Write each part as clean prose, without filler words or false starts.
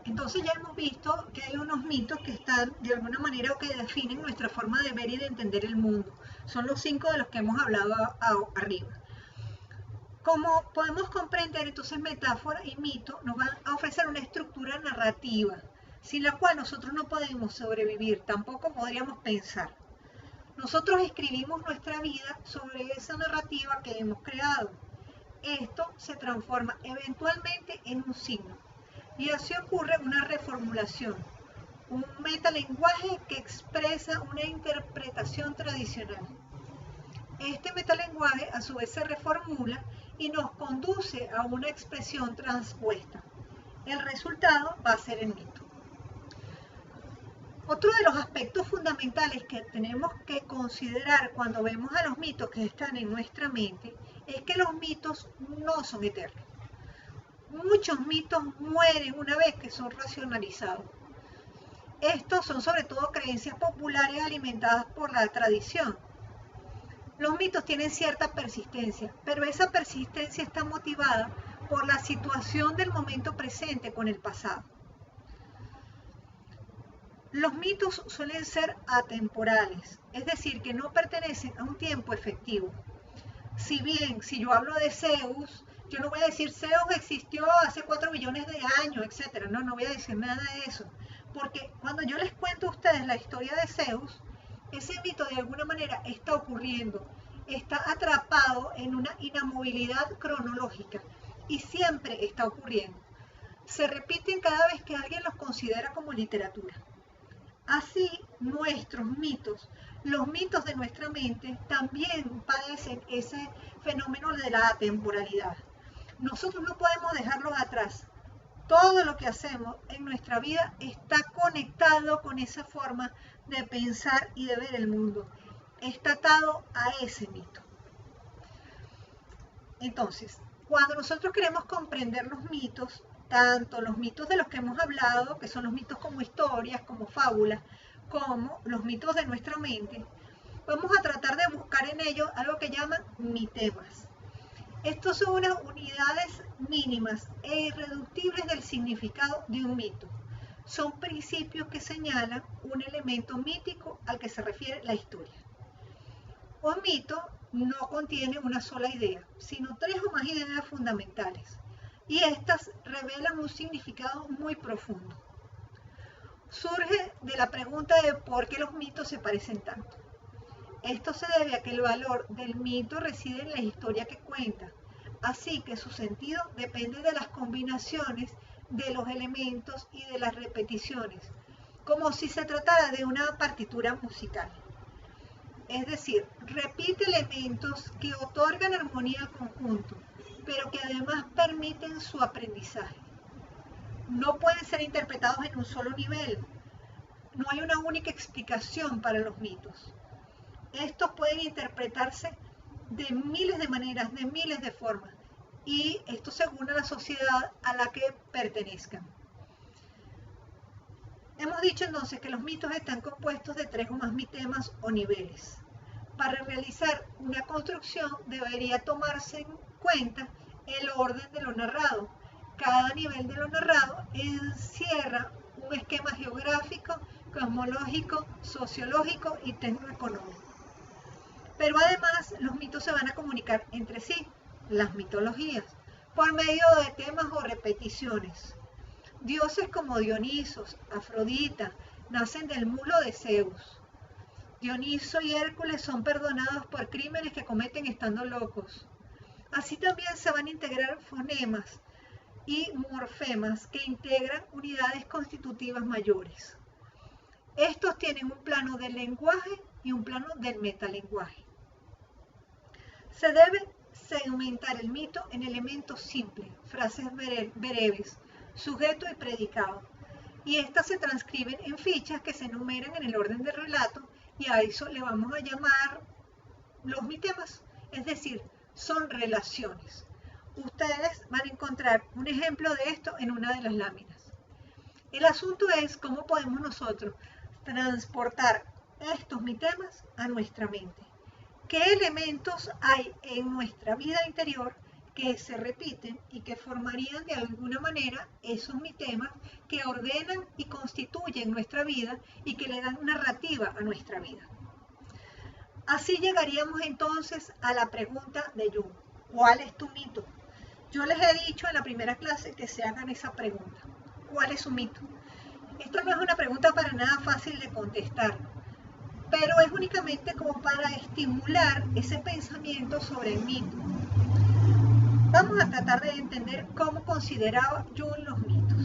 Entonces ya hemos visto que hay unos mitos que están de alguna manera o que definen nuestra forma de ver y de entender el mundo. Son los 5 de los que hemos hablado arriba. Como podemos comprender, entonces metáfora y mito nos van a ofrecer una estructura narrativa, sin la cual nosotros no podemos sobrevivir, tampoco podríamos pensar. Nosotros escribimos nuestra vida sobre esa narrativa que hemos creado. Esto se transforma eventualmente en un signo. Y así ocurre una reformulación, un metalenguaje que expresa una interpretación tradicional. Este metalenguaje a su vez se reformula y nos conduce a una expresión transpuesta. El resultado va a ser el mito. Otro de los aspectos fundamentales que tenemos que considerar cuando vemos a los mitos que están en nuestra mente es que los mitos no son eternos. Muchos mitos mueren una vez que son racionalizados. Estos son sobre todo creencias populares alimentadas por la tradición. Los mitos tienen cierta persistencia, pero esa persistencia está motivada por la situación del momento presente con el pasado. Los mitos suelen ser atemporales, es decir, que no pertenecen a un tiempo efectivo. Si bien, si yo hablo de Zeus, yo no voy a decir Zeus existió hace 4 billones de años, etc. No voy a decir nada de eso. Porque cuando yo les cuento a ustedes la historia de Zeus, ese mito de alguna manera está ocurriendo, está atrapado en una inamovilidad cronológica y siempre está ocurriendo. Se repiten cada vez que alguien los considera como literatura. Así, nuestros mitos, los mitos de nuestra mente, también padecen ese fenómeno de la atemporalidad. Nosotros no podemos dejarlos atrás. Todo lo que hacemos en nuestra vida está conectado con esa forma de pensar y de ver el mundo. Está atado a ese mito. Entonces, cuando nosotros queremos comprender los mitos, tanto los mitos de los que hemos hablado, que son los mitos como historias, como fábulas, como los mitos de nuestra mente, vamos a tratar de buscar en ellos algo que llaman mitemas. Estos son unas unidades mínimas e irreductibles del significado de un mito. Son principios que señalan un elemento mítico al que se refiere la historia. Un mito no contiene una sola idea, sino 3 o más ideas fundamentales, y estas revelan un significado muy profundo. Surge de la pregunta de por qué los mitos se parecen tanto. Esto se debe a que el valor del mito reside en la historia que cuenta, así que su sentido depende de las combinaciones de los elementos y de las repeticiones, como si se tratara de una partitura musical. Es decir, repite elementos que otorgan armonía al conjunto, pero que además permiten su aprendizaje. No pueden ser interpretados en un solo nivel. No hay una única explicación para los mitos. Estos pueden interpretarse de miles de maneras, de miles de formas, y esto según la sociedad a la que pertenezcan. Hemos dicho entonces que los mitos están compuestos de 3 o más mitemas o niveles. Para realizar una construcción debería tomarse en cuenta el orden de lo narrado. Cada nivel de lo narrado encierra un esquema geográfico, cosmológico, sociológico y tecnoeconómico. Pero además los mitos se van a comunicar entre sí, las mitologías, por medio de temas o repeticiones. Dioses como Dionisos, Afrodita, nacen del mulo de Zeus. Dioniso y Hércules son perdonados por crímenes que cometen estando locos. Así también se van a integrar fonemas y morfemas que integran unidades constitutivas mayores. Estos tienen un plano del lenguaje y un plano del metalenguaje. Se debe segmentar el mito en elementos simples, frases breves, sujeto y predicado, y estas se transcriben en fichas que se enumeran en el orden del relato, y a eso le vamos a llamar los mitemas, es decir, son relaciones. Ustedes van a encontrar un ejemplo de esto en una de las láminas. El asunto es cómo podemos nosotros transportar estos mitemas a nuestra mente. ¿Qué elementos hay en nuestra vida interior que se repiten y que formarían de alguna manera esos mitemas que ordenan y constituyen nuestra vida y que le dan narrativa a nuestra vida. Así llegaríamos entonces a la pregunta de Jung: ¿cuál es tu mito? Yo les he dicho en la primera clase que se hagan esa pregunta: ¿cuál es su mito? Esto no es una pregunta para nada fácil de contestar, pero es únicamente como para estimular ese pensamiento sobre el mito. Vamos a tratar de entender cómo consideraba Jung los mitos.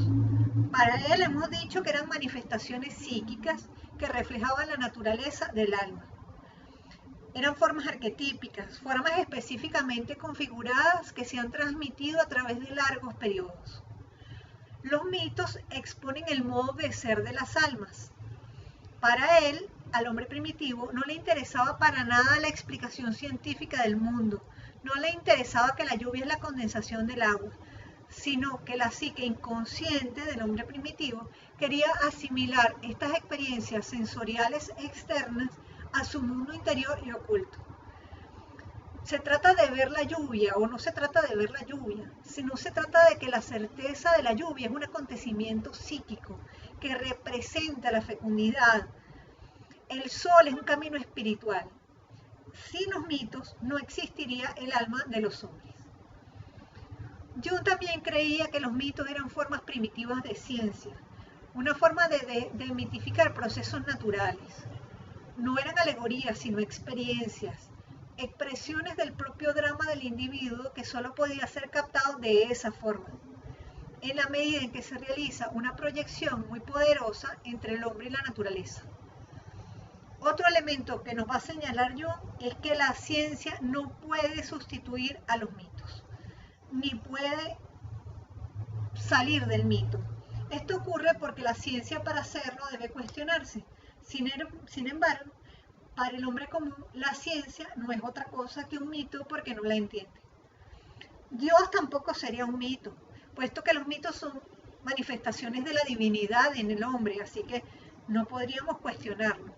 Para él hemos dicho que eran manifestaciones psíquicas que reflejaban la naturaleza del alma. Eran formas arquetípicas, formas específicamente configuradas que se han transmitido a través de largos periodos. Los mitos exponen el modo de ser de las almas. Para él, al hombre primitivo, no le interesaba para nada la explicación científica del mundo, no le interesaba que la lluvia es la condensación del agua, sino que la psique inconsciente del hombre primitivo quería asimilar estas experiencias sensoriales externas a su mundo interior y oculto. Se trata de ver la lluvia o no se trata de ver la lluvia, sino se trata de que la certeza de la lluvia es un acontecimiento psíquico que representa la fecundidad. El sol es un camino espiritual. Sin los mitos no existiría el alma de los hombres. Jung también creía que los mitos eran formas primitivas de ciencia, una forma de mitificar procesos naturales. No eran alegorías, sino experiencias, expresiones del propio drama del individuo que solo podía ser captado de esa forma, en la medida en que se realiza una proyección muy poderosa entre el hombre y la naturaleza. Otro elemento que nos va a señalar Jung es que la ciencia no puede sustituir a los mitos, ni puede salir del mito. Esto ocurre porque la ciencia, para hacerlo, debe cuestionarse. Sin embargo, para el hombre común, la ciencia no es otra cosa que un mito porque no la entiende. Dios tampoco sería un mito, puesto que los mitos son manifestaciones de la divinidad en el hombre, así que no podríamos cuestionarlo.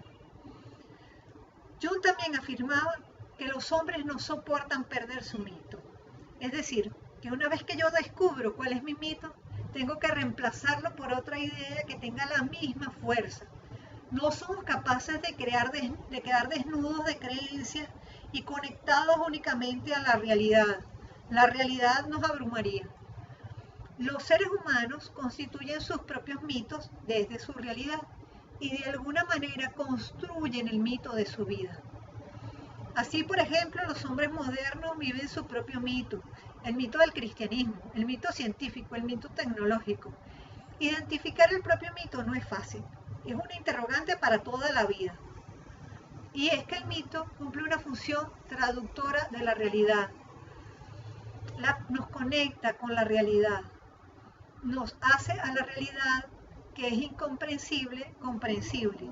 Jung también afirmaba que los hombres no soportan perder su mito. Es decir, que una vez que yo descubro cuál es mi mito, tengo que reemplazarlo por otra idea que tenga la misma fuerza. No somos capaces de quedar desnudos de creencias y conectados únicamente a la realidad. La realidad nos abrumaría. Los seres humanos constituyen sus propios mitos desde su realidad y de alguna manera construyen el mito de su vida. Así, por ejemplo, los hombres modernos viven su propio mito, el mito del cristianismo, el mito científico, el mito tecnológico. Identificar el propio mito no es fácil, es una interrogante para toda la vida. Y es que el mito cumple una función traductora de la realidad. Nos conecta con la realidad, nos hace a la realidad que es incomprensible, comprensible.